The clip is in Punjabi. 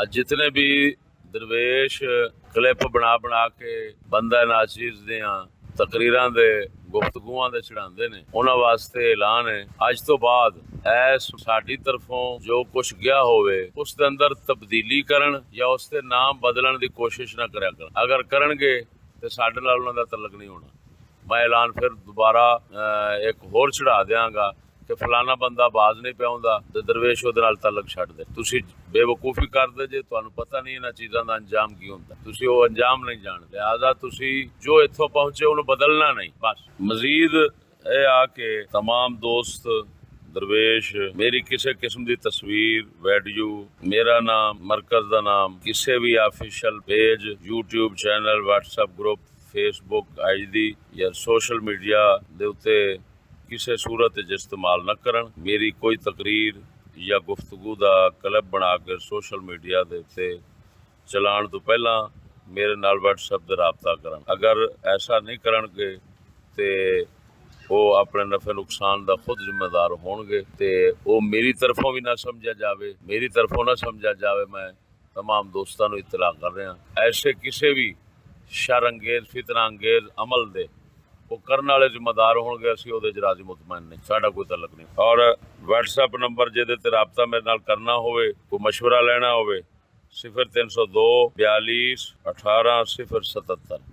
ਅੱਜ जितने भी ਦਰਵੇਸ਼ ਕਲਿੱਪ ਬਣਾ ਕੇ ਬੰਦਾ ਨਾਚੀਜ਼ ਦੀਆਂ ਤਕਰੀਰਾਂ ਦੇ ਗੁਫ਼ਤਗੂਆਂ ਦੇ ਚੜਾਉਂਦੇ ਨੇ, ਉਹਨਾਂ ਵਾਸਤੇ ਐਲਾਨ ਹੈ ਅੱਜ ਤੋਂ ਬਾਅਦ ਐਸ ਸਾਡੀ ਤਰਫੋਂ ਜੋ ਕੁਛ ਗਿਆ ਹੋਵੇ ਉਸ ਦੇ ਅੰਦਰ ਤਬਦੀਲੀ ਕਰਨ ਜਾਂ ਉਸ ਦੇ ਨਾਮ ਬਦਲਣ ਦੀ ਕੋਸ਼ਿਸ਼ ਨਾ ਕਰਿਆ ਕਰਨ। ਅਗਰ ਕਰਨਗੇ ਤੇ ਸਾਡੇ ਨਾਲ ਉਹਨਾਂ ਦਾ ਤਲਕ ਨਹੀਂ ਹੋਣਾ। ਮੈਂ ਐਲਾਨ ਫਿਰ ਦੁਬਾਰਾ ਇੱਕ ਹੋਰ ਚੜਾ ਦਿਆਂਗਾ ਕਿ ਫਲਾਣਾ ਬੰਦਾ ਬਾਜ਼ ਨਹੀਂ ਪਿਆਉਂਦਾ ਤੇ ਦਰਵੇਸ਼ ਉਹਦੇ ਨਾਲ ਤਲਕ ਛੱਡ ਦੇ। ਤੁਸੀਂ ਬੇਵਕੂਫੀ ਕਰਦੇ ਜੇ, ਤੁਹਾਨੂੰ ਪਤਾ ਨਹੀਂ ਇਹਨਾਂ ਚੀਜ਼ਾਂ ਦਾ ਅੰਜਾਮ ਕੀ ਹੁੰਦਾ, ਤੁਸੀਂ ਉਹ ਅੰਜਾਮ ਨਹੀਂ ਜਾਣਦੇ। ਲਿਹਾਜ਼ਾ ਤੁਸੀਂ ਜੋ ਇੱਥੋਂ ਪਹੁੰਚੇ ਉਹਨੂੰ ਬਦਲਣਾ ਨਹੀਂ ਬਸ। ਮਜ਼ੀਦ ਇਹ ਆ ਕਿ तमाम ਦੋਸਤ ਦਰਵੇਸ਼ ਮੇਰੀ ਕਿਸੇ ਕਿਸਮ ਦੀ ਤਸਵੀਰ, ਵੀਡੀਓ, ਮੇਰਾ ਨਾਮ, ਮਰਕਜ਼ ਦਾ ਨਾਮ, ਕਿਸੇ ਵੀ official page, YouTube channel, WhatsApp group, Facebook ID ਜਾਂ ਸੋਸ਼ਲ ਮੀਡੀਆ ਦੇ ਉੱਤੇ ਕਿਸੇ सूरत इस्तेमाल न करन। मेरी कोई तकरीर या गुफ्तगू का क्लिप बना के सोशल मीडिया के उत्ते चलाण तो पहला मेरे नाल WhatsApp से राबता करन। अगर ऐसा नहीं करनगे तो वो अपने नफे नुकसान का खुद जिम्मेदार होणगे। तो वो मेरी तरफों भी ना समझा जाए, मेरी तरफों ना समझा जाए। मैं तमाम दोस्तों को इतला कर रहा, ऐसे किसी भी शर अंगेज फितना अंगेज अमल दे वो करने वाले जिम्मेदार होंगे। असीं उहदे च राज़ी मुतमैन नहीं, साडा कोई तलक नहीं। और WhatsApp नंबर जिहदे ते राबता मेरे नाल करना होवे, कोई मशवरा लेना होवे, 0302 42 18 077।